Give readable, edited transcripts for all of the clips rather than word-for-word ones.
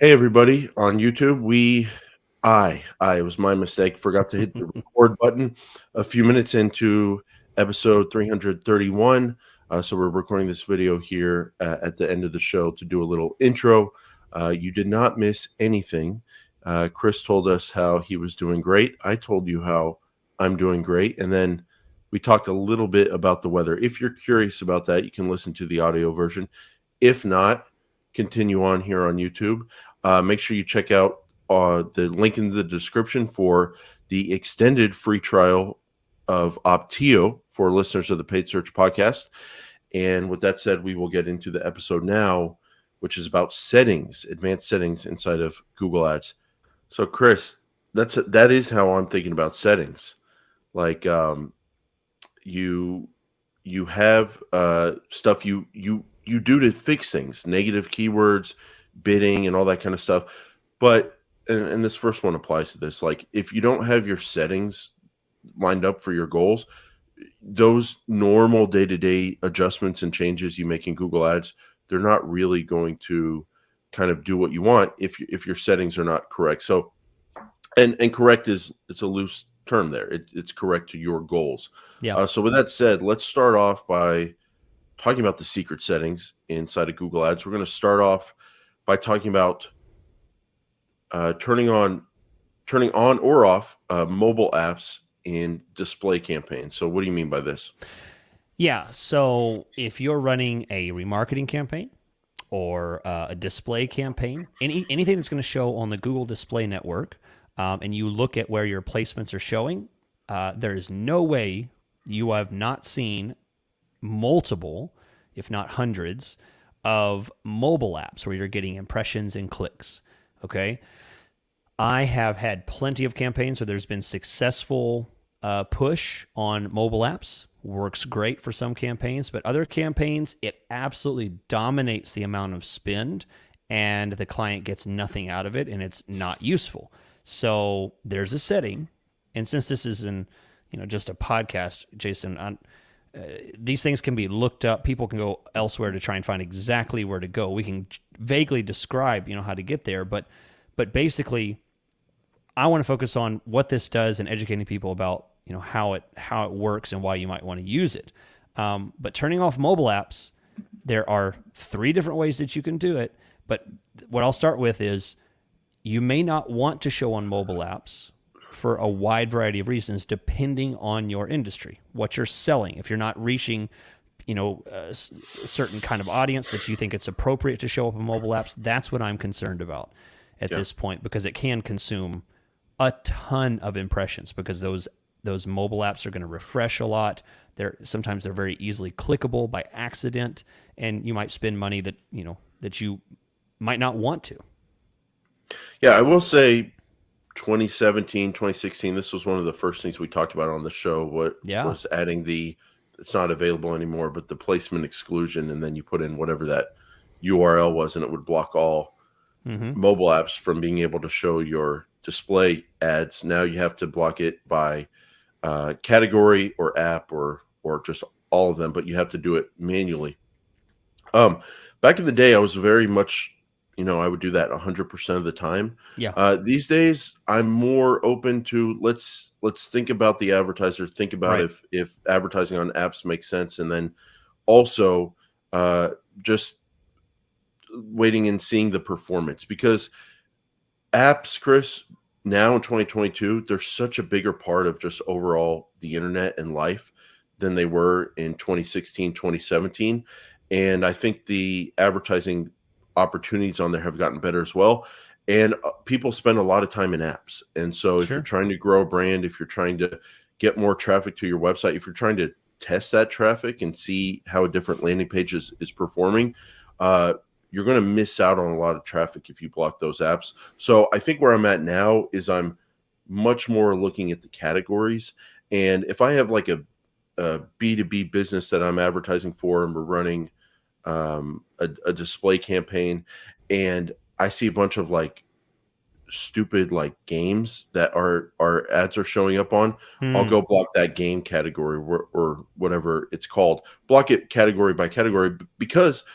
Hey everybody on YouTube. It was my mistake. Forgot to hit the record button a few minutes into episode 331. So we're recording this video here at the end of the show to do a little intro. You did not miss anything. Chris told us how he was doing great. I told you how I'm doing great, and then we talked a little bit about the weather. If you're curious about that, you can listen to the audio version. If not, continue on here on YouTube. Make sure you check out the link in the description for the extended free trial of Optio for listeners of the Paid Search podcast. And with that said, we will get into the episode now, which is about settings, advanced settings inside of Google Ads. So, Chris, that is how I'm thinking about settings. Like, you have stuff you do to fix things, negative keywords, bidding, and all that kind of stuff. But and this first one applies to this. Like, if you don't have your settings lined up for your goals, those normal day-to-day adjustments and changes you make in Google Ads, they're not really going to kind of do what you want if your settings are not correct. So, and correct it's a loose term there. It's correct to your goals. Yeah. So with that said, let's start off by talking about the secret settings inside of Google Ads. We're going to start off by talking about turning on or off mobile apps in display campaigns. So what do you mean by this? Yeah. So if you're running a remarketing campaign or a display campaign, anything that's going to show on the Google Display Network, and you look at where your placements are showing, there is no way you have not seen multiple, if not hundreds, of mobile apps where you're getting impressions and clicks. Okay. I have had plenty of campaigns where there's been successful push on mobile apps. Works great for some campaigns, but other campaigns, it absolutely dominates the amount of spend and the client gets nothing out of it and it's not useful. So there's a setting. And since this is just a podcast, Jason, these things can be looked up. People can go elsewhere to try and find exactly where to go. We can vaguely describe, how to get there, but basically, I want to focus on what this does and educating people about, how it works and why you might want to use it. But turning off mobile apps, there are 3 different ways that you can do it. But what I'll start with is you may not want to show on mobile apps for a wide variety of reasons, depending on your industry, what you're selling. If you're not reaching, a certain kind of audience that you think it's appropriate to show up on mobile apps, that's what I'm concerned about at this point, because it can consume a ton of impressions because those mobile apps are going to refresh a lot. Sometimes they're very easily clickable by accident, and you might spend money that you might not want to. Yeah, I will say 2017, 2016, this was one of the first things we talked about on the show. Was adding it's not available anymore, but the placement exclusion, and then you put in whatever that URL was, and it would block all mobile apps from being able to show your display ads. Now you have to block it by category or app or just all of them, but you have to do it manually. Back in the day, I was very much, I would do that 100% of the time. Yeah. These days, I'm more open to let's think about the advertiser, think about Right. if advertising on apps makes sense, and then also just waiting and seeing the performance, because apps, Chris, now in 2022, they're such a bigger part of just overall the internet and life than they were in 2016, 2017. And I think the advertising opportunities on there have gotten better as well. And people spend a lot of time in apps. And so if you're trying to grow a brand, if you're trying to get more traffic to your website, if you're trying to test that traffic and see how a different landing page is performing, you're going to miss out on a lot of traffic if you block those apps. So I think where I'm at now is I'm much more looking at the categories. And if I have like a B2B business that I'm advertising for, and we're running a display campaign, and I see a bunch of like stupid like games that our ads are showing up on, I'll go block that game category or whatever it's called, block it category by category, because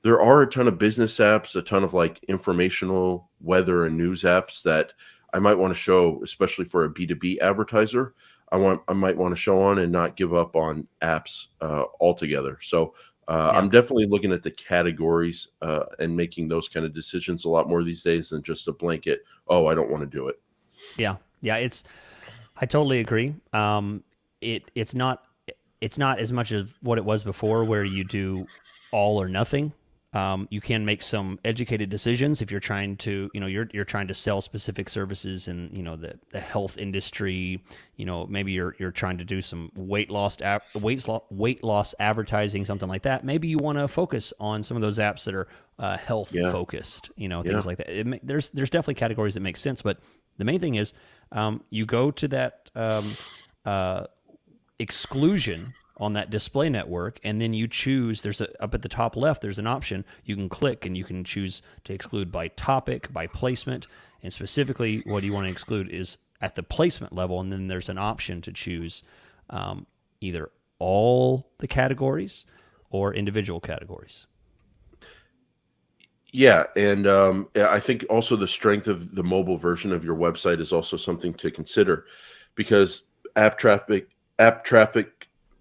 there are a ton of business apps, a ton of like informational weather and news apps that I might want to show, especially for a B2B advertiser. I might want to show on and not give up on apps altogether. So Yeah. I'm definitely looking at the categories and making those kind of decisions a lot more these days than just a blanket, oh, I don't want to do it. Yeah. Yeah. I totally agree. It's not as much as what it was before, where you do all or nothing. You can make some educated decisions if you're trying to, you're trying to sell specific services in, the health industry. Maybe you're trying to do some weight loss advertising, something like that. Maybe you want to focus on some of those apps that are health Yeah. focused, Yeah. things like that. There's definitely categories that make sense, but the main thing is you go to that exclusion on that display network, and then you choose, up at the top left, there's an option you can click, and you can choose to exclude by topic, by placement, and specifically what you want to exclude is at the placement level, and then there's an option to choose either all the categories or individual categories. Yeah, and I think also the strength of the mobile version of your website is also something to consider, because app traffic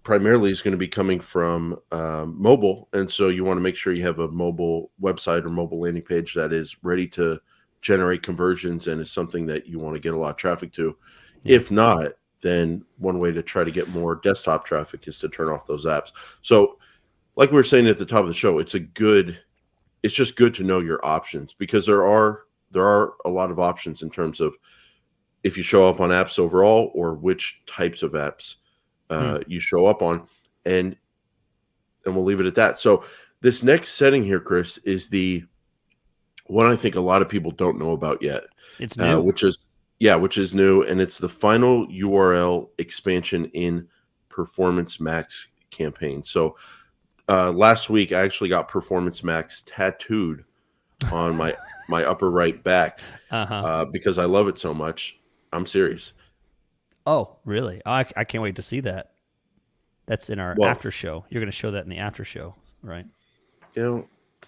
primarily is going to be coming from mobile, and so you want to make sure you have a mobile website or mobile landing page that is ready to generate conversions and is something that you want to get a lot of traffic to. Yeah. If not, then one way to try to get more desktop traffic is to turn off those apps. So, like we were saying at the top of the show, it's just good to know your options, because there are a lot of options in terms of if you show up on apps overall or which types of apps you show up on, and we'll leave it at that. So this next setting here, Chris, is the one I think a lot of people don't know about yet. It's new. Which is new, and it's the final URL expansion in Performance Max campaign. So last week I actually got Performance Max tattooed on my upper right back because I love it so much. I'm serious. Oh, really? I can't wait to see that. That's in our after show. You're going to show that in the after show, right?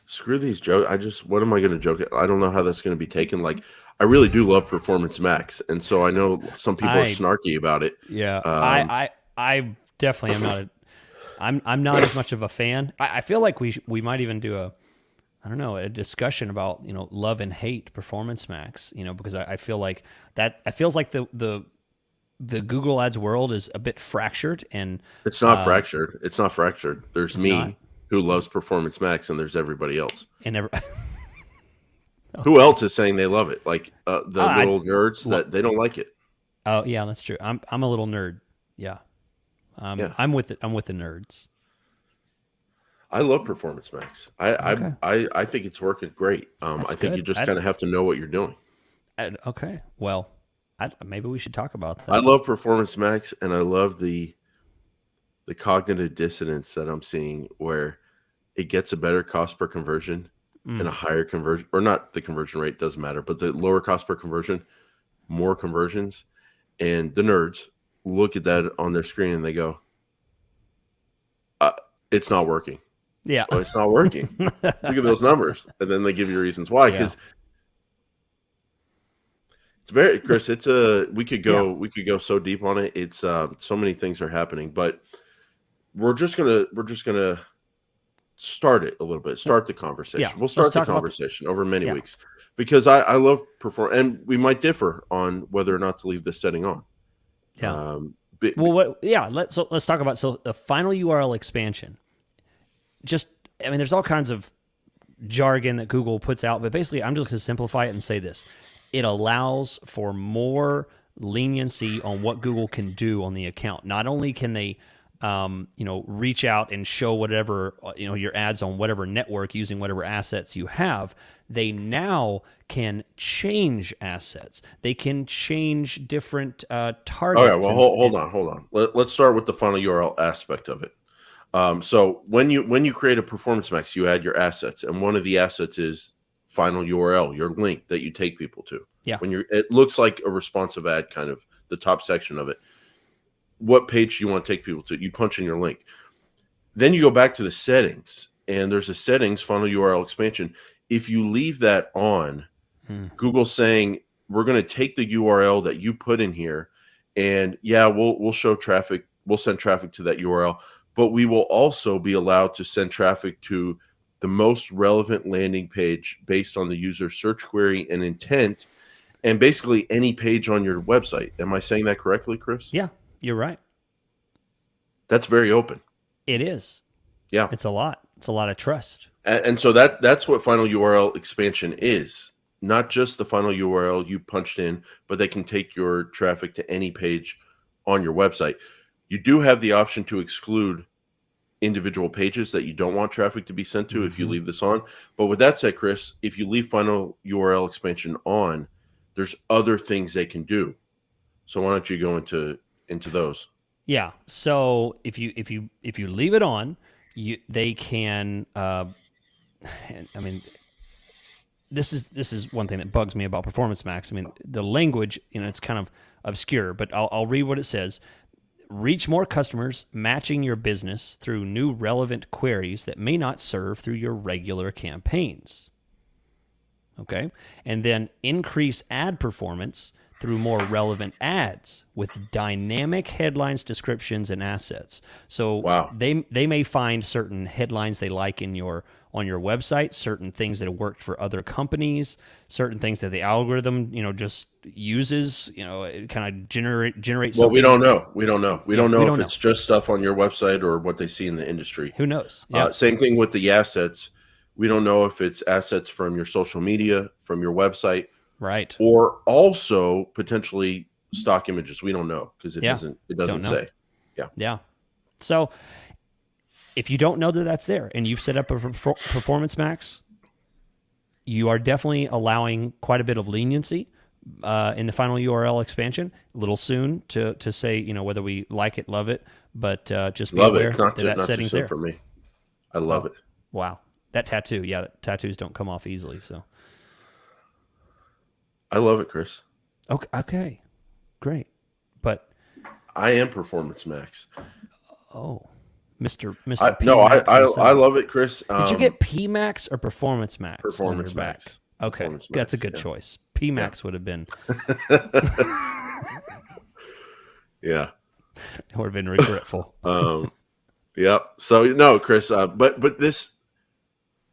Screw these jokes. What am I going to joke? I don't know how that's going to be taken. Like, I really do love Performance Max, and so I know some people are snarky about it. Yeah, I definitely am not. I'm not as much of a fan. I feel like we might even do a discussion about love and hate Performance Max. Because I feel like that. It feels like the Google Ads world is a bit fractured, and it's not fractured. It's not fractured. There's me who loves Performance Max, and there's everybody else. And who else is saying they love it? Like the little nerds that they don't like it. Oh yeah, that's true. I'm a little nerd. Yeah. I'm with it. I'm with the nerds. I love Performance Max. I think it's working great. I think good. You just kind of have to know what you're doing. Okay. Well, maybe we should talk about that. I love Performance Max, and I love the cognitive dissonance that I'm seeing, where it gets a better cost per conversion and a higher conversion, or not the conversion rate doesn't matter, but the lower cost per conversion, more conversions, and the nerds look at that on their screen and they go, it's not working. Yeah. Oh, it's not working. Look at those numbers. And then they give you reasons why. Because it's very, Chris, we could go so deep on it. It's so many things are happening, but we're just gonna start it a little bit. Start the conversation. Yeah, we'll start the conversation over many weeks, because I love and we might differ on whether or not to leave this setting on. Yeah. Let's talk about the final URL expansion. There's all kinds of jargon that Google puts out, but basically I'm just going to simplify it and say this. It allows for more leniency on what Google can do on the account. Not only can they reach out and show whatever, your ads on whatever network using whatever assets you have, they now can change assets. They can change different targets. Okay, well, hold on. Let's start with the final URL aspect of it. So when you create a Performance Max, you add your assets, and one of the assets is final URL, your link that you take people to. Yeah. It looks like a responsive ad, kind of the top section of it. What page do you want to take people to? You punch in your link. Then you go back to the settings, and there's a settings final URL expansion. If you leave that on, Google's saying we're going to take the URL that you put in here, and we'll show traffic. We'll send traffic to that URL, but we will also be allowed to send traffic to the most relevant landing page based on the user search query and intent, and basically any page on your website. Am I saying that correctly, Chris? Yeah, you're right. That's very open. It is. Yeah. It's a lot. It's a lot of trust. And so that's what final URL expansion is. Not just the final URL you punched in, but they can take your traffic to any page on your website. You do have the option to exclude individual pages that you don't want traffic to be sent to if you leave this on. But with that said, Chris, if you leave final URL expansion on, there's other things they can do. So why don't you go into those? Yeah. So if you leave it on, they can. I mean, this is one thing that bugs me about Performance Max. I mean, the language, it's kind of obscure, but I'll read what it says. Reach more customers, matching your business through new relevant queries that may not serve through your regular campaigns. Okay. And then increase ad performance through more relevant ads with dynamic headlines, descriptions, and assets. So they may find certain headlines they like on your website, certain things that have worked for other companies, certain things that the algorithm, just uses, it kind of generates something. Well, we don't know. We don't know if it's just stuff on your website or what they see in the industry. Who knows? Yeah. Same thing with the assets. We don't know if it's assets from your social media, from your website, right, or also potentially stock images. We don't know because it doesn't say. Yeah. So if you don't know that that's there and you've set up a Performance Max, you are definitely allowing quite a bit of leniency in the final URL expansion. A little soon to say, whether we like it, love it, but just be aware that setting's there. For me, I love it. Wow. That tattoo. Yeah, tattoos don't come off easily. So I love it, Chris. Okay. Great. But I am Performance Max. Oh, Mr. No, I love it, Chris. Did you get P Max or Performance Max? Performance Max. Okay, Performance that's Max, a good choice. P Max would have been. Yeah, it would have been regretful. Yeah. So no, Chris. But this,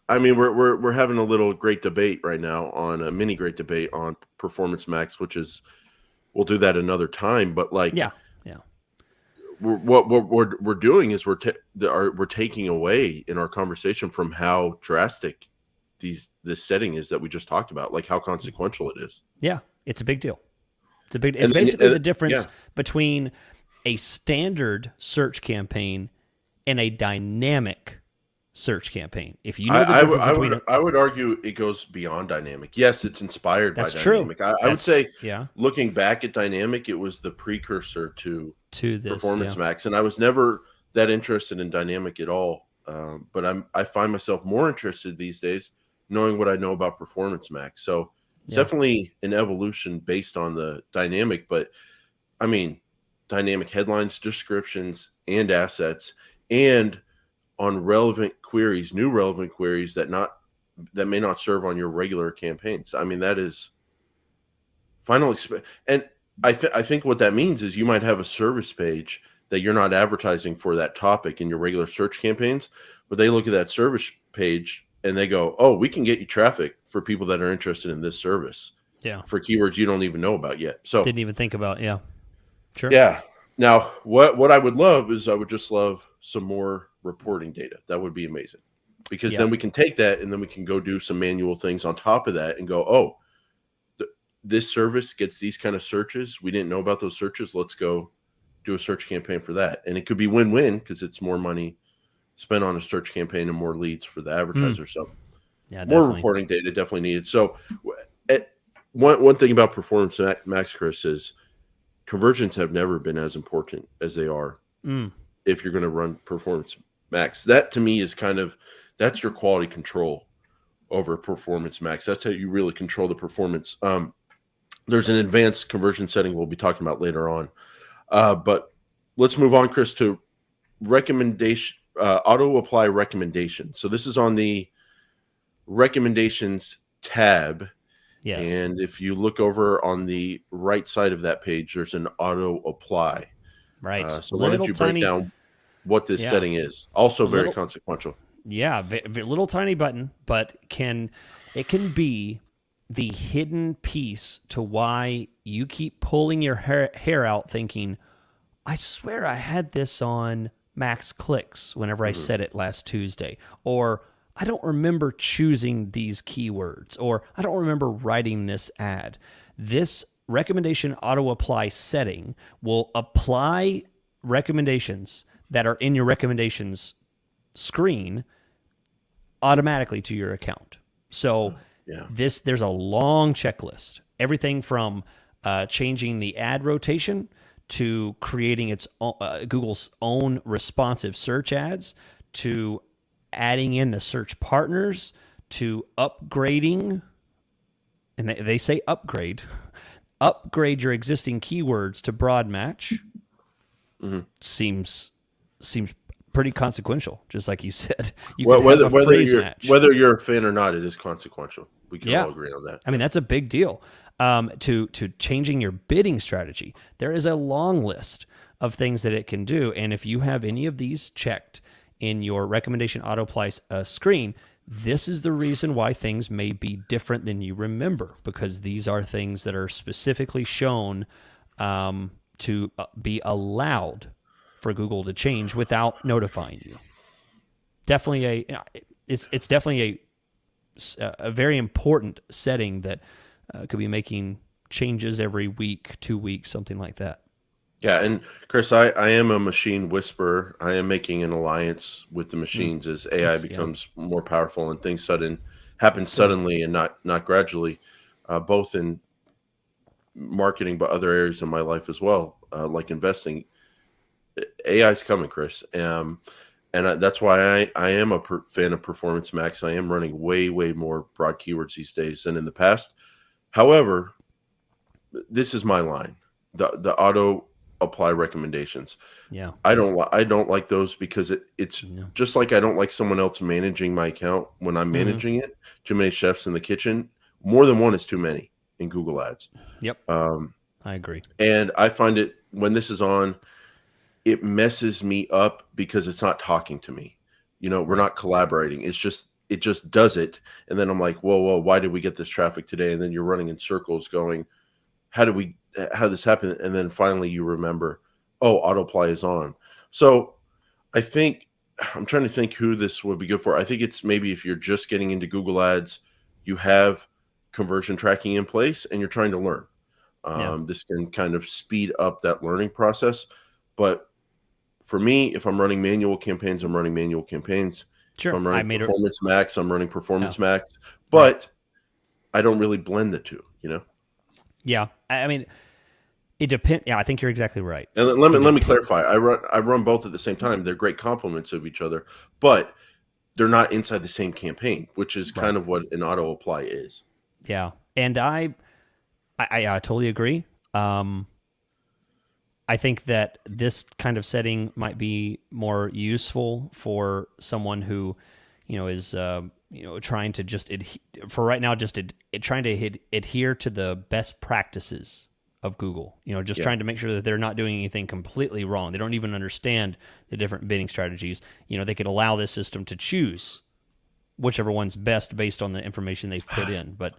I mean, we're having a little great debate right now on a mini great debate on Performance Max, which is we'll do that another time. But yeah. What we're doing is we're taking away in our conversation from how drastic this setting is that we just talked about, like how consequential it is. Yeah, it's a big deal. It's basically the difference between a standard search campaign and a dynamic search campaign. If you know the difference between I would argue it goes beyond dynamic. Yes, it's inspired by dynamic. True. I would say, looking back at dynamic, it was the precursor to this Performance Max, and I was never that interested in dynamic at all. But I find myself more interested these days knowing what I know about Performance Max. So it's definitely an evolution based on the dynamic, but I mean, dynamic headlines, descriptions, and assets, and on relevant queries, new relevant queries that may not serve on your regular campaigns. I mean, that is and I think what that means is you might have a service page that you're not advertising for that topic in your regular search campaigns, but they look at that service page and they go, "Oh, we can get you traffic for people that are interested in this service." Yeah. For keywords you don't even know about yet. So didn't even think about. Yeah. Sure. Yeah. Now, what I would love is I would just love some more reporting data. That would be amazing, because then we can take that and then we can go do some manual things on top of that and go, "Oh, this service gets these kind of searches. We didn't know about those searches. Let's go do a search campaign for that." And it could be win-win because it's more money spent on a search campaign and more leads for the advertiser. So more reporting data definitely needed. So one thing about Performance Max, Chris, is conversions have never been as important as they are if you're going to run Performance Max. That to me is that's your quality control over Performance Max. That's how you really control the performance. There's an advanced conversion setting we'll be talking about later on. But let's move on, Chris, to auto apply recommendation. So this is on the recommendations tab. Yes. And if you look over on the right side of that page, there's an auto apply. Right. So why don't Little you break tiny. down what this Yeah. setting is? Also very Little. consequential. Yeah. Little tiny button, but it can be the hidden piece to why you keep pulling your hair out, thinking, I swear I had this on max clicks whenever I said it last Tuesday. Or I don't remember choosing these keywords. Or I don't remember writing this ad. This recommendation auto apply setting will apply recommendations that are in your recommendations screen automatically to your account. So Yeah. there's a long checklist. Everything from changing the ad rotation to creating its Google's own responsive search ads, to adding in the search partners, to upgrading, and they say upgrade your existing keywords to broad match. Seems pretty consequential, just like you said. You Well, could have a phrase match. whether you're a fan or not, it is consequential. We can Yeah. all agree on that. I mean, that's a big deal. To changing your bidding strategy, there is a long list of things that it can do, and if you have any of these checked in your recommendation auto apply screen, this is the reason why things may be different than you remember, because these are things that are specifically shown to be allowed for Google to change without notifying you. Definitely it's definitely a very important setting that could be making changes every week, 2 weeks, something like that. Yeah, and Chris, I am a machine whisperer. I am making an alliance with the machines as AI becomes more powerful and things happen suddenly and not gradually, both in marketing but other areas of my life as well, like investing. AI is coming, Chris. That's why I am a fan of Performance Max. I am running way more broad keywords these days than in the past. However, this is my line: the auto apply recommendations. Yeah, I don't like those because it's just like I don't like someone else managing my account when I'm managing it. Too many chefs in the kitchen. More than one is too many in Google Ads. Yep. I agree. And I find it when this is on, it messes me up because it's not talking to me. We're not collaborating. It just does it. And then I'm like, whoa, why did we get this traffic today? And then you're running in circles going, how this happen? And then finally you remember, oh, autoplay is on. So I think I'm trying to think who this would be good for. I think it's maybe if you're just getting into Google Ads, you have conversion tracking in place and you're trying to learn. This can kind of speed up that learning process. But for me, if I'm running manual campaigns, I'm running manual campaigns. Sure. If I'm running Performance Max, I'm running Performance Max. But Right. I don't really blend the two, Yeah. I mean, it depends. Yeah, I think you're exactly right. And let me clarify. I run both at the same time. They're great complements of each other, but they're not inside the same campaign, which is kind of what an auto apply is. Yeah. And I totally agree. I think that this kind of setting might be more useful for someone who, is trying to just for right now trying to adhere to the best practices of Google. Trying to make sure that they're not doing anything completely wrong. They don't even understand the different bidding strategies. They could allow this system to choose whichever one's best based on the information they've put in, but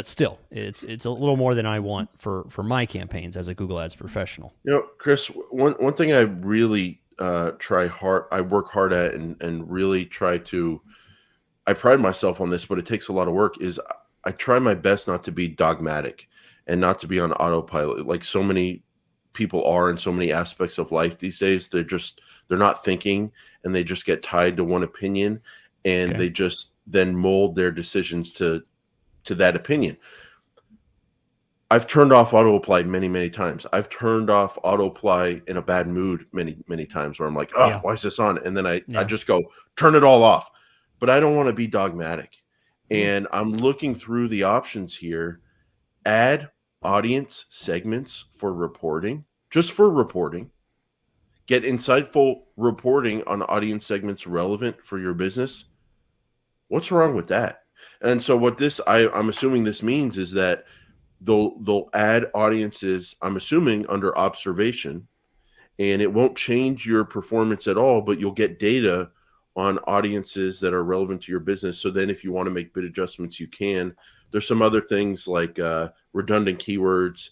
still, it's a little more than I want for my campaigns as a Google Ads professional. Chris, one thing I really I work hard at and really I pride myself on this, but it takes a lot of work, is I try my best not to be dogmatic and not to be on autopilot like so many people are in so many aspects of life these days. They're not thinking, and they just get tied to one opinion, and they just then mold their decisions to that opinion. I've turned off auto apply many times. I've turned off auto apply in a bad mood many times where I'm like, why is this on? And then I just go, turn it all off. But I don't want to be dogmatic. And I'm looking through the options here. Add audience segments for reporting, just for reporting. get insightful reporting on audience segments relevant for your business. What's wrong with that? And so what I'm assuming this means is that they'll add audiences, I'm assuming, under observation, and it won't change your performance at all, but you'll get data on audiences that are relevant to your business. So then if you want to make bid adjustments, you can. There's some other things like redundant keywords,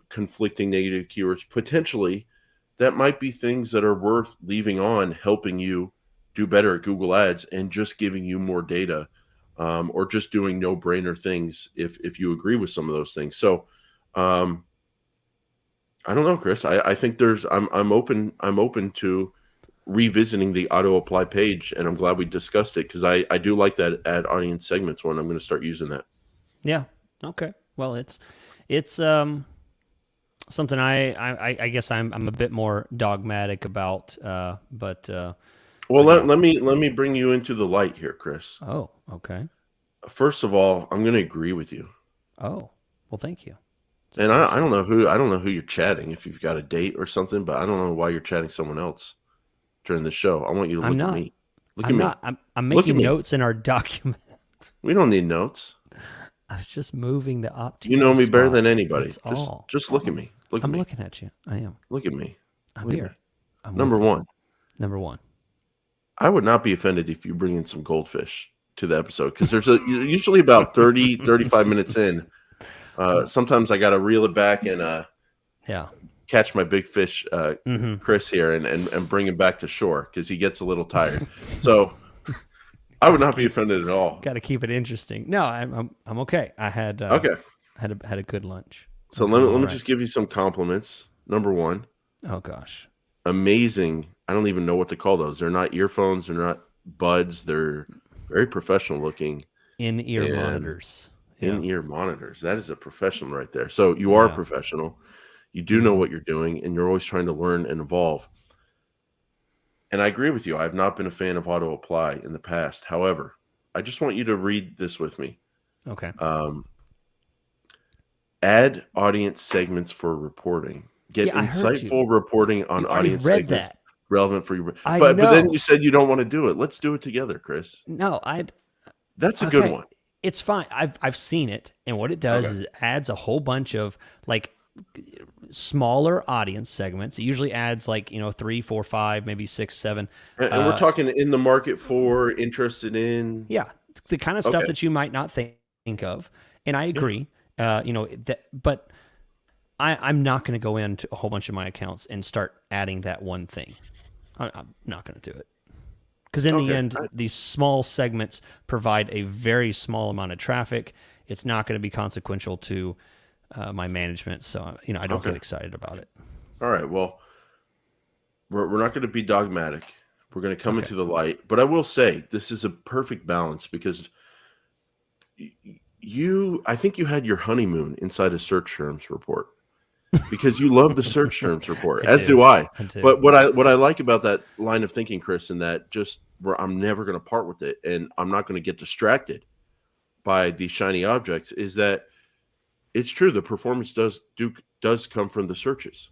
conflicting negative keywords. Potentially, that might be things that are worth leaving on, helping you do better at Google Ads and just giving you more data, or just doing no-brainer things if you agree with some of those things. So I don't know, Chris. I think I'm open to revisiting the auto apply page, and I'm glad we discussed it because I do like that add audience segments one. I'm going to start using that. Yeah. Okay. Well, it's something I guess I'm a bit more dogmatic about, but well, yeah. let me bring you into the light here, Chris. Oh, okay. First of all, I'm going to agree with you. Oh, well, thank you. And I don't know who you're chatting, if you've got a date or something, but I don't know why you're chatting someone else during the show. I want you to look at me. Look at me. I'm making notes in our document. We don't need notes. I was just moving the opt. You know me better than anybody. That's Just look at me. Look at me. I'm looking at you. I am. Look at me. I'm look here. I'm Number one. Number one. I would not be offended if you bring in some goldfish to the episode, because there's usually about 30, 35 minutes in. Sometimes I got to reel it back and catch my big fish, Chris here, and bring him back to shore because he gets a little tired. So I would not be offended at all. Got to keep it interesting. No, I'm okay. I had had a good lunch. So let me just give you some compliments. Number one. Oh gosh. Amazing. I don't even know what to call those. They're not earphones. They're not buds. They're very professional looking. In-ear monitors. In-ear monitors. That is a professional right there. So you are a professional. You do know what you're doing, and you're always trying to learn and evolve. And I agree with you. I've not been a fan of auto apply in the past. However, I just want you to read this with me. Okay. Add audience segments for reporting. Get insightful reporting on audience segments relevant for you. But then you said you don't want to do it. Let's do it together, Chris. No, That's a good one. It's fine. I've seen it, and what it does is it adds a whole bunch of like smaller audience segments. It usually adds 3, 4, 5, maybe 6, 7. And we're talking in the market for, interested in. Yeah, the kind of stuff that you might not think of. And I agree. But I'm not going to go into a whole bunch of my accounts and start adding that one thing. I'm not going to do it. Because in the end, these small segments provide a very small amount of traffic. It's not going to be consequential to my management. So, I don't get excited about it. All right. Well, we're not going to be dogmatic. We're going to come into the light. But I will say this is a perfect balance because I think you had your honeymoon inside a search terms report. Because you love the search terms report, as do I. But what I like about that line of thinking, Chris, and that just where I'm never going to part with it, and I'm not going to get distracted by these shiny objects, is that it's true. The performance does come from the searches.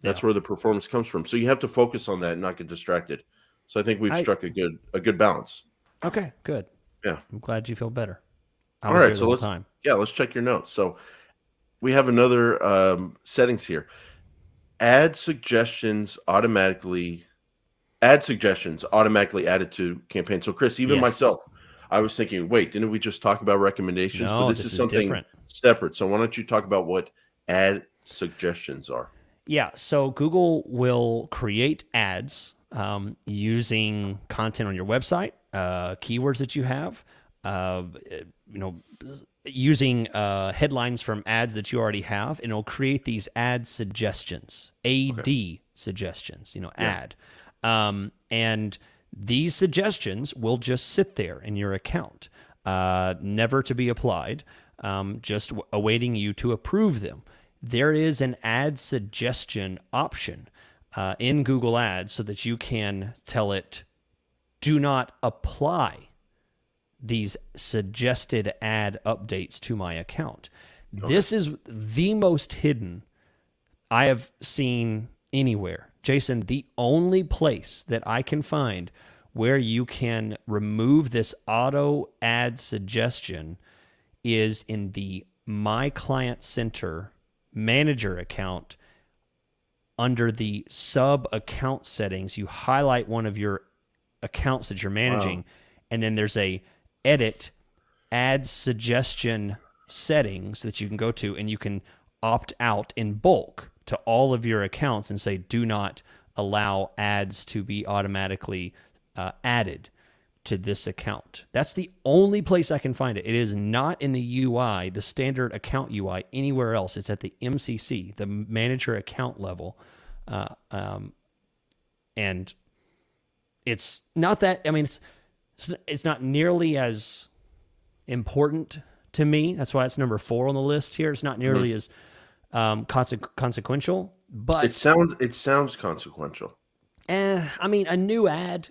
That's where the performance comes from. So you have to focus on that and not get distracted. So I think we've struck a good balance. Okay, good. Yeah, I'm glad you feel better. All right, so let's check your notes. So we have another settings here. Add suggestions automatically added to campaign. So Chris, even myself, I was thinking, wait, didn't we just talk about recommendations? No, but this is something different. Separate. So why don't you talk about what add suggestions are? Yeah, so Google will create ads using content on your website, keywords that you have, using headlines from ads that you already have, and it'll create these ad suggestions, suggestions, ad. And these suggestions will just sit there in your account, never to be applied, just awaiting you to approve them. There is an ad suggestion option in Google Ads so that you can tell it, do not apply these suggested ad updates to my account. This is the most hidden I have seen anywhere. Jason, the only place that I can find where you can remove this auto ad suggestion is in the My Client Center manager account. Under the sub account settings, you highlight one of your accounts that you're managing, Wow. and then there's a edit ad suggestion settings that you can go to, and you can opt out in bulk to all of your accounts and say, do not allow ads to be automatically added to this account. That's the only place I can find it. It is not in the UI, the standard account UI, anywhere else. It's at the MCC, the manager account level. And it's not that, I mean, it's not nearly as important to me. That's why it's number 4 on the list here. It's not nearly as consequential, but It sounds consequential. I mean, a new ad,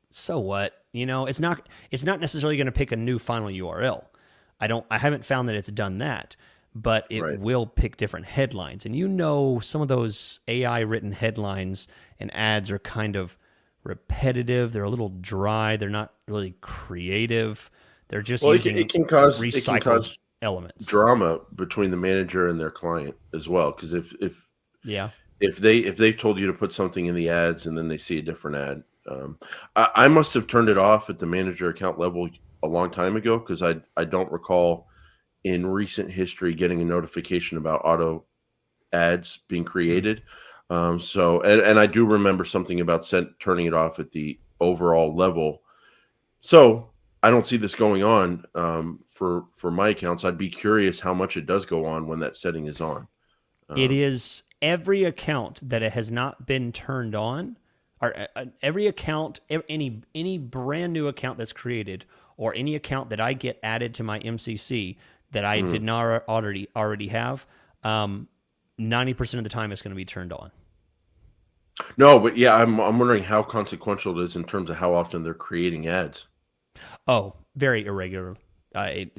so what? It's not necessarily going to pick a new final URL. I haven't found that it's done that, but it Right. will pick different headlines. And some of those AI written headlines and ads are kind of repetitive. They're a little dry. They're not really creative. They're just Well, using it can cause recycled elements. drama between the manager and their client as well. Because Yeah. if they've told you to put something in the ads and then they see a different ad, I must have turned it off at the manager account level a long time ago, because I don't recall in recent history getting a notification about auto ads being created. And I do remember something about turning it off at the overall level. So I don't see this going on for my accounts. I'd be curious how much it does go on when that setting is on. It is every account that it has not been turned on, or every account, any brand new account that's created, or any account that I get added to my MCC that I did not already have. 90% of the time, it's going to be turned on. No, but yeah, I'm wondering how consequential it is in terms of how often they're creating ads. Oh, very irregular.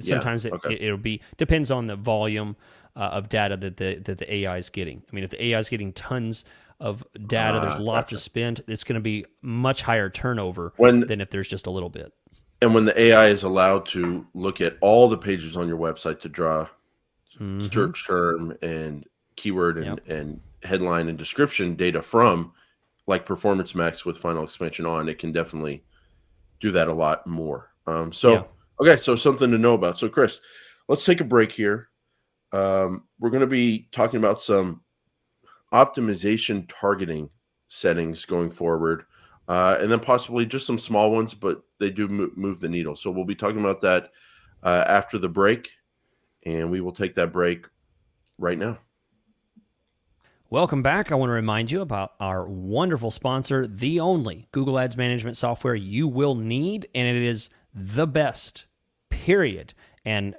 Sometimes okay. it'll be depends on the volume of data that the AI is getting. I mean, if the AI is getting tons of data, there's lots Gotcha. of spent. It's going to be much higher turnover When than if there's just a little bit. And when the AI is allowed to look at all the pages on your website to draw search term and keyword and headline and description data from, like Performance Max with Final Expansion on, it can definitely do that a lot more. Okay, so something to know about. So Chris, let's take a break here. We're going to be talking about some optimization targeting settings going forward, and then possibly just some small ones, but they do move the needle. So we'll be talking about that after the break, and we will take that break right now. Welcome back. I want to remind you about our wonderful sponsor, the only Google Ads management software you will need, and it is the best, period. And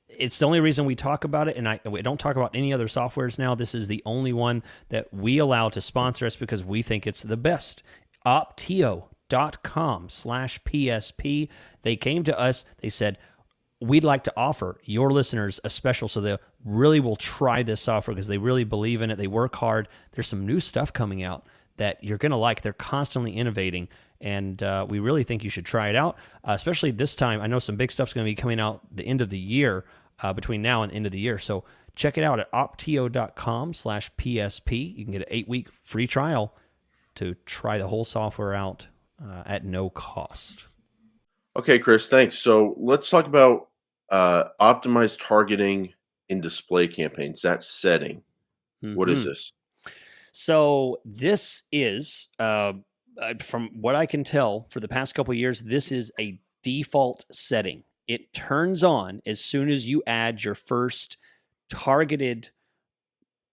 it's the only reason we talk about it, and we don't talk about any other softwares now. This is the only one that we allow to sponsor us because we think it's the best. Optio.com/PSP. They came to us. They said, we'd like to offer your listeners a special, so they really will try this software because they really believe in it. They work hard. There's some new stuff coming out that you're going to like. They're constantly innovating, and we really think you should try it out, especially this time. I know some big stuff's going to be coming out the end of the year, between now and the end of the year. So check it out at optio.com/PSP. You can get an 8-week free trial to try the whole software out at no cost. Okay, Chris, thanks. So let's talk about optimized targeting in display campaigns, that setting. What is this? So this is, from what I can tell, for the past couple of years, this is a default setting. It turns on as soon as you add your first targeted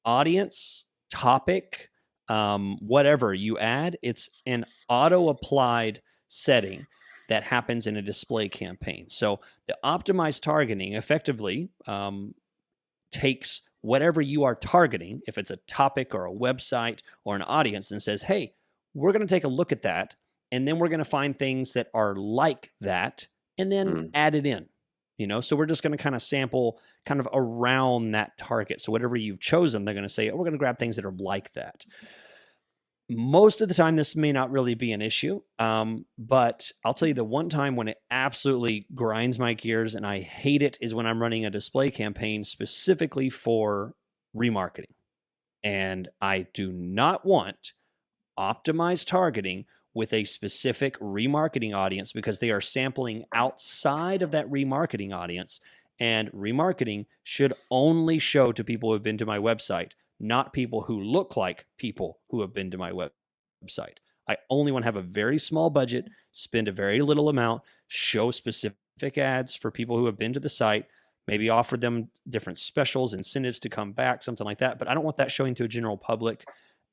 audience, topic, whatever you add. It's an auto-applied setting that happens in a display campaign. So the optimized targeting effectively takes whatever you are targeting, if it's a topic or a website or an audience, and says, hey, we're going to take a look at that, and then we're going to find things that are like that, and then add it in. So we're just going to kind of sample kind of around that target. So whatever you've chosen, they're going to say, oh, we're going to grab things that are like that. Most of the time, this may not really be an issue, but I'll tell you the one time when it absolutely grinds my gears and I hate it is when I'm running a display campaign specifically for remarketing. And I do not want optimized targeting with a specific remarketing audience because they are sampling outside of that remarketing audience. And remarketing should only show to people who have been to my website, not people who look like people who have been to my website. I only want to have a very small budget, spend a very little amount, show specific ads for people who have been to the site, maybe offer them different specials, incentives to come back, something like that. But I don't want that showing to a general public.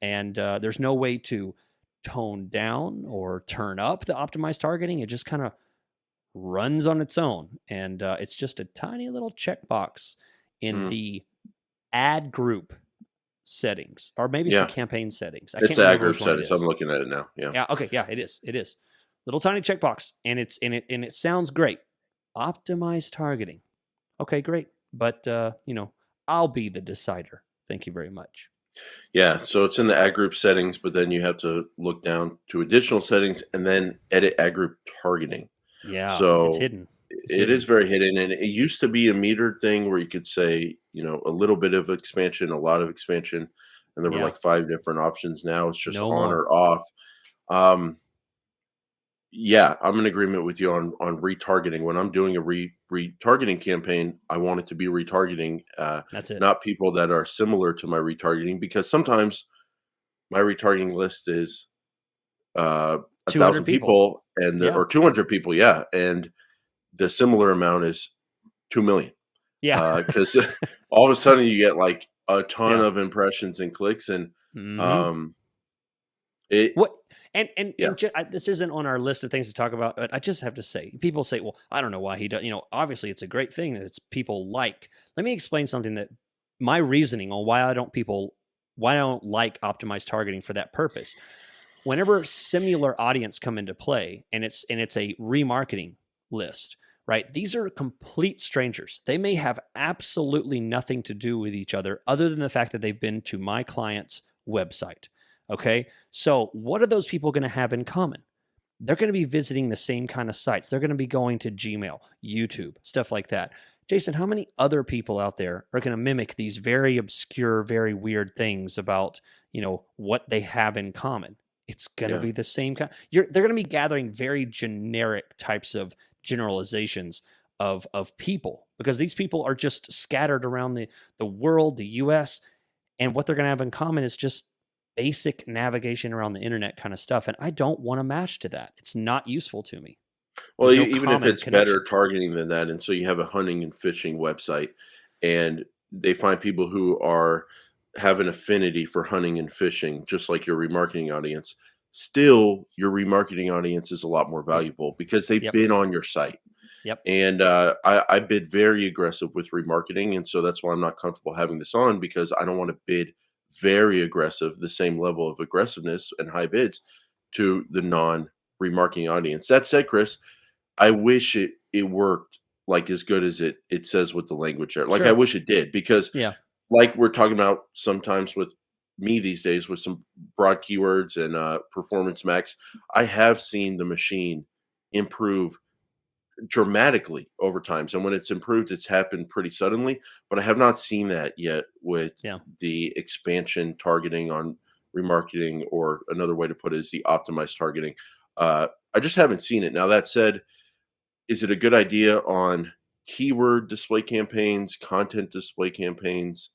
And there's no way to tone down or turn up the optimized targeting. It just kind of runs on its own. And it's just a tiny little checkbox in the ad group settings, or maybe it's the campaign settings. I It's can't ad remember group which one it settings. is. I'm looking at it now. Yeah. Yeah. Okay. Yeah. It is. It is. Little tiny checkbox, and it sounds great. Optimized targeting. Okay, great. But I'll be the decider. Thank you very much. Yeah. So it's in the ad group settings, but then you have to look down to additional settings and then edit ad group targeting. Yeah, So it's hidden. it is very hidden. And it used to be a metered thing where you could say, a little bit of expansion, a lot of expansion, and there were like 5 different options. Now it's just No on more. or off. Yeah, I'm in agreement with you on retargeting. When I'm doing a retargeting campaign, I want it to be retargeting, That's it. not people that are similar to my retargeting, because sometimes my retargeting list is 1,000 people and or 200 people, yeah, and the similar amount is 2 million. Yeah. Because all of a sudden you get like a ton of impressions and clicks, and it What and this isn't on our list of things to talk about, but I just have to say, people say, "Well, I don't know why he does." Obviously, it's a great thing that it's people like. Let me explain something that my reasoning on why I don't like optimized targeting for that purpose. Whenever similar audience come into play, and it's a remarketing list, right? These are complete strangers. They may have absolutely nothing to do with each other other than the fact that they've been to my client's website. Okay. So what are those people going to have in common? They're going to be visiting the same kind of sites. They're going to be going to Gmail, YouTube, stuff like that. Jason, how many other people out there are going to mimic these very obscure, very weird things about, what they have in common? It's going to be the same kind. They're going to be gathering very generic types of generalizations of people, because these people are just scattered around the world, the US, and what they're going to have in common is just basic navigation around the internet kind of stuff. And I don't want to match to that. It's not useful to me. Well, There's no even if common it's connection. better targeting than that, and so you have a hunting and fishing website, and they find people who have an affinity for hunting and fishing, just like your remarketing audience. Still, your remarketing audience is a lot more valuable because they've been on your site. Yep. And I bid very aggressive with remarketing, and so that's why I'm not comfortable having this on, because I don't want to bid very aggressive, the same level of aggressiveness and high bids to the non-remarketing audience. That said, Chris, I wish it worked like as good as it says with the language there. Like I wish it did, because like we're talking about sometimes with me these days with some broad keywords and performance max, I have seen the machine improve dramatically over time. So when it's improved, it's happened pretty suddenly, but I have not seen that yet with the expansion targeting on remarketing, or another way to put it is the optimized targeting. I just haven't seen it. Now, that said, is it a good idea on keyword display campaigns, content display campaigns?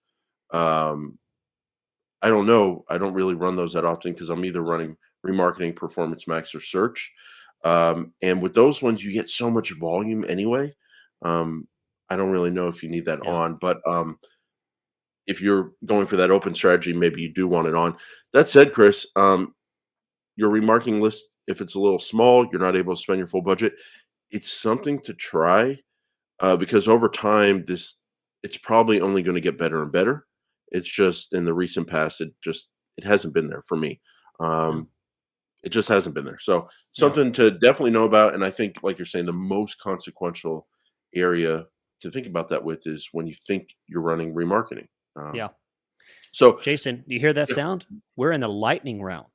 I don't know. I don't really run those that often because I'm either running remarketing, performance max, or search. And with those ones, you get so much volume anyway. I don't really know if you need that on, but if you're going for that open strategy, maybe you do want it on. That said, Chris, your remarketing list, if it's a little small, you're not able to spend your full budget, it's something to try, because over time, it's probably only going to get better and better. It's just in the recent past, it hasn't been there for me. It just hasn't been there. So something to definitely know about. And I think, like you're saying, the most consequential area to think about that with is when you think you're running remarketing. So, Jason, do you hear that sound? We're in the lightning round.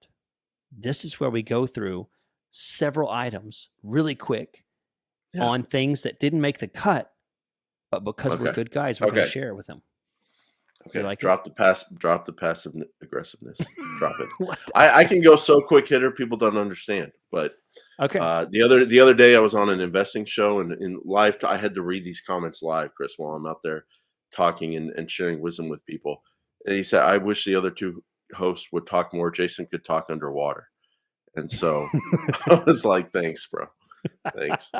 This is where we go through several items really quick Yeah. on things that didn't make the cut, but because we're Okay. good guys, we're going Okay. to share it with them. Okay. like Drop the passive aggressiveness. Drop it. What? I can go so quick hitter, people don't understand. But Okay. the other day I was on an investing show, and in live I had to read these comments live, Chris, while I'm out there talking and sharing wisdom with people. And he said, I wish the other two hosts would talk more. Jason could talk underwater. And so I was like, thanks, bro. Thanks.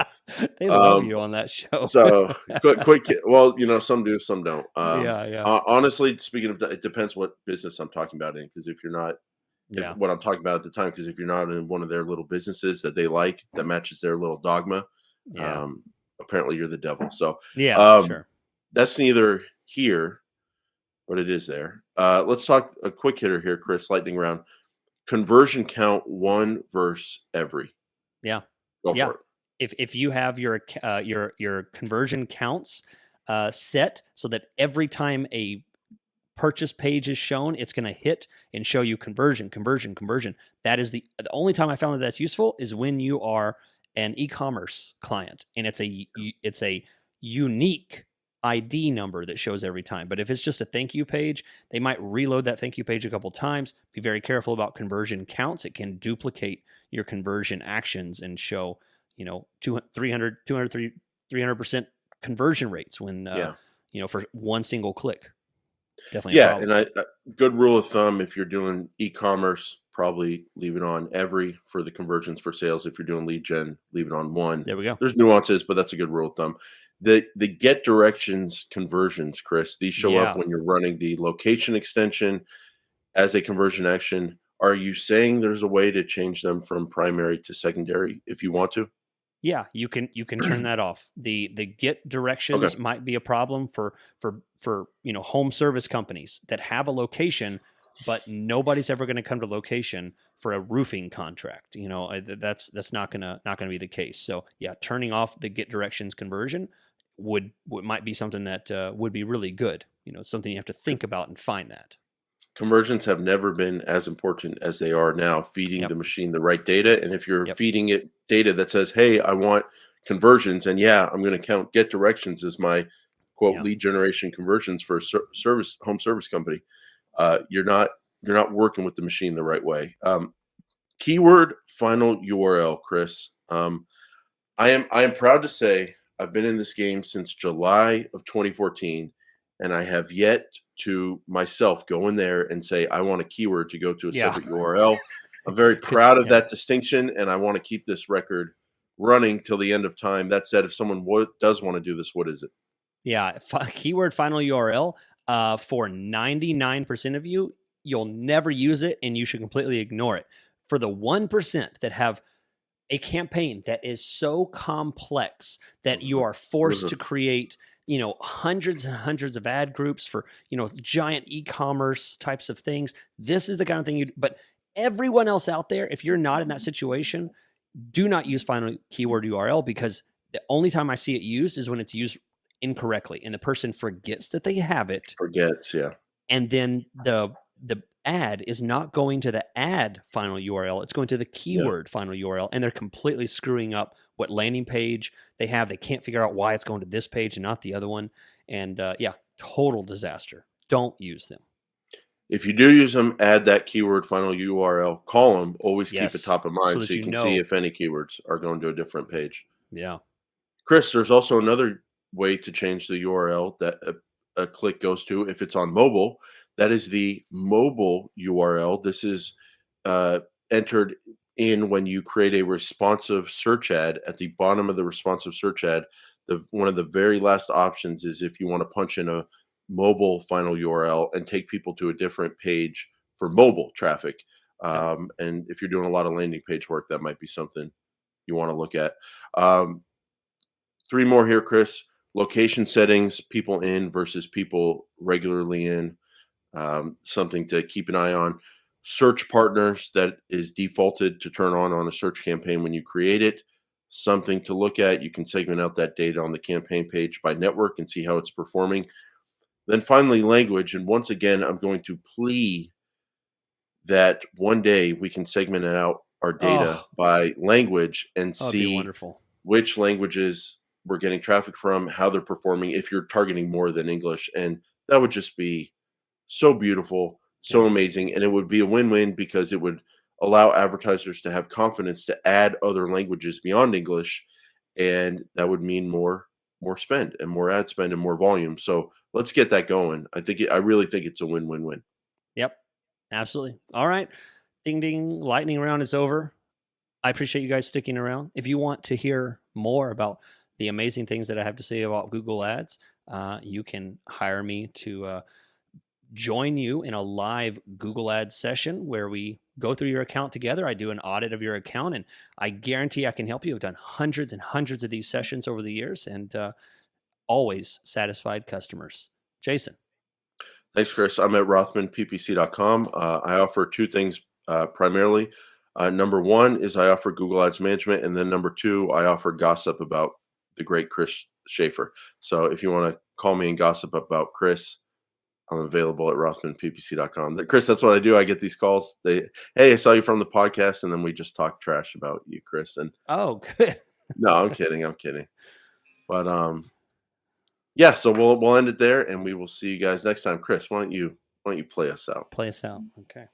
They love you on that show. So quick. Well, some do, some don't. Yeah. Honestly, speaking of that, it depends what business I'm talking about in. Because if you're not, Yeah. what I'm talking about at the time, because if you're not in one of their little businesses that they like, that matches their little dogma, Yeah. apparently you're the devil. So Yeah. Sure. that's neither here, but it is there. Let's talk a quick hitter here, Chris. Lightning round. Conversion count one verse every. Yeah. Go Yeah. for it. If you have your conversion counts set so that every time a purchase page is shown, it's going to hit and show you conversion. That is the only time I found that that's useful is when you are an e-commerce client and it's a unique ID number that shows every time. But if it's just a thank you page, they might reload that thank you page a couple times. Be very careful about conversion counts. It can duplicate your conversion actions and show 300% conversion rates when for one single click. Definitely a problem. And good rule of thumb, if you're doing e-commerce, probably leave it on every for the conversions for sales. If you're doing lead gen, leave it on one. There we go. There's nuances, but that's a good rule of thumb. The get directions conversions, Chris, these show up when you're running the location extension as a conversion action. Are you saying there's a way to change them from primary to secondary if you want to? Yeah, you can turn that off. The get directions might be a problem for home service companies that have a location, but nobody's ever going to come to location for a roofing contract. That's not gonna be the case. So yeah, turning off the get directions conversion might be something that would be really good. Something you have to think about and find that. Conversions have never been as important as they are now, feeding the machine the right data. And if you're feeding it data that says, hey, I want conversions, and I'm going to count get directions as my quote lead generation conversions for a home service company, you're not working with the machine the right way. Keyword final URL, Chris. I am proud to say I've been in this game since July of 2014, and I have yet to myself go in there and say, I want a keyword to go to a separate URL. I'm very proud of that distinction, and I want to keep this record running till the end of time. That said, if someone does want to do this, what is it? Yeah, keyword final URL for 99% of you, you'll never use it, and you should completely ignore it. For the 1% that have a campaign that is so complex that you are forced to create hundreds and hundreds of ad groups for, giant e-commerce types of things. This is the kind of thing but everyone else out there, if you're not in that situation, do not use final keyword URL, because the only time I see it used is when it's used incorrectly and the person forgets that they have it. And then the ad is not going to the ad final URL. It's going to the keyword final URL, and they're completely screwing up what landing page they have. They can't figure out why it's going to this page and not the other one. And total disaster. Don't use them. If you do use them, add that keyword final URL column. Always keep it top of mind so you can see if any keywords are going to a different page. Yeah. Chris, there's also another way to change the URL that a click goes to if it's on mobile. That is the mobile URL. This is entered in when you create a responsive search ad. At the bottom of the responsive search ad, one of the very last options is if you want to punch in a mobile final URL and take people to a different page for mobile traffic. And if you're doing a lot of landing page work, that might be something you want to look at. 3 more here, Chris. Location settings, people in versus people regularly in. Something to keep an eye on. Search partners, that is defaulted to turn on a search campaign when you create it. Something to look at. You can segment out that data on the campaign page by network and see how it's performing. Then finally, language. And once again, I'm going to plea that one day we can segment out our data Oh, by language and that would be see wonderful. which languages we're getting traffic from, how they're performing, if you're targeting more than English. And that would just be so beautiful, so Yeah. amazing. And it would be a win win because it would allow advertisers to have confidence to add other languages beyond English. And that would mean more spend and more ad spend and more volume. So let's get that going. I really think it's a win win win. Yep. Absolutely. All right. Ding ding. Lightning round is over. I appreciate you guys sticking around. If you want to hear more about the amazing things that I have to say about Google Ads, you can hire me to join you in a live Google Ads session where we go through your account together. I do an audit of your account, and I guarantee I can help you. I've done hundreds and hundreds of these sessions over the years, and always satisfied customers. Jason. Thanks, Chris. I'm at rothmanppc.com. I offer two things primarily. Number one is I offer Google Ads management, and then number two, I offer gossip about the great Chris Schaefer. So if you want to call me and gossip about Chris, I'm available at rothmanppc.com. Chris, that's what I do. I get these calls. Hey, I saw you from the podcast, and then we just talk trash about you, Chris. And Oh, good. no, I'm kidding. I'm kidding. But yeah, so we'll end it there, and we will see you guys next time. Chris, why don't you play us out? Play us out. Okay.